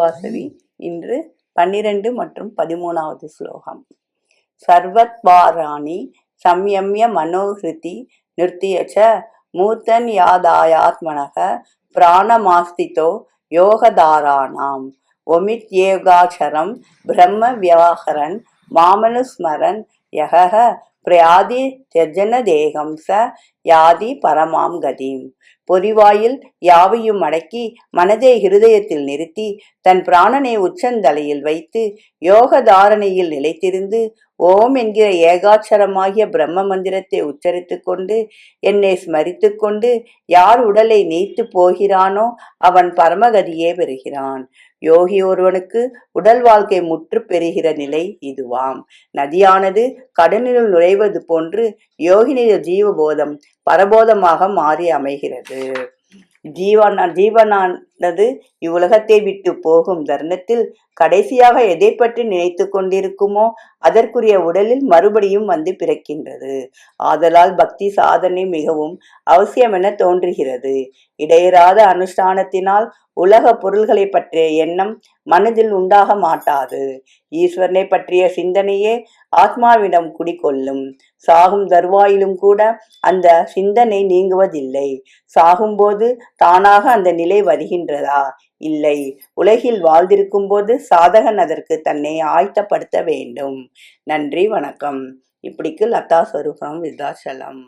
வாசவி. இன்று 12 மற்றும் 13வது ஸ்லோகம். சர்வத்வாராணி சம்யம்ய மனோஹிருதி நிர்த்தியச்ச மூர்த்தன் யாதாயாத்மனக பிராணமாஸ்திதோ யோகதாராணாம் ஒமித்யேகாட்சரம் பிரம்ம வியாகரன் மாமனுஸ்மரன் யகஹ பிரயாதி தியஜன தேகம் ச யாதி பரமாம் கதிம். பொறிவாயில் யாவையும் அடக்கி மனதை ஹிருதயத்தில் நிறுத்தி தன் பிராணனை உச்சந்தலையில் வைத்து யோக தாரணையில் நிலைத்திருந்து ஓம் என்கிற ஏகாட்சரமாகிய பிரம்ம மந்திரத்தை உச்சரித்து கொண்டு என்னை ஸ்மரித்து கொண்டு யார் உடலை நீத்து போகிறானோ அவன் பரமகதியே பெறுகிறான். யோகி ஒருவனுக்கு உடல் வாழ்க்கை முற்று பெறுகிற நிலை இதுவாம். நதியானது கடலினுள் நுழைவது போன்று யோகினிய ஜீவபோதம் பரபோதமாக மாறி அமைகிறது. ஜீவனானது இவ்வுலகத்தை விட்டு போகும் தருணத்தில் கடைசியாக எதை பற்றி நினைத்து கொண்டிருக்குமோ அதற்குரிய உடலில் மறுபடியும் வந்து பிறக்கின்றது. ஆதலால் பக்தி சாதனை மிகவும் அவசியம் என தோன்றுகிறது. இடையறாத அனுஷ்டானத்தினால் உலக பொருள்களை பற்றிய எண்ணம் மனதில் உண்டாக மாட்டாது. ஈஸ்வரனை பற்றிய சிந்தனையே ஆத்மாவிடம் குடிகொள்ளும். சாகும் தருவாயிலும் கூட அந்த சிந்தனை நீங்குவதில்லை. சாகும்போது தானாக அந்த நிலை வருகின்றதா? இல்லை. உலகில் வாழ்ந்திருக்கும் போது சாதகன் அதற்கு தன்னை ஆயத்தப்படுத்த வேண்டும். நன்றி, வணக்கம். இப்படிக்கு லதா ஸ்வரூபம் விருத்தாச்சலம்.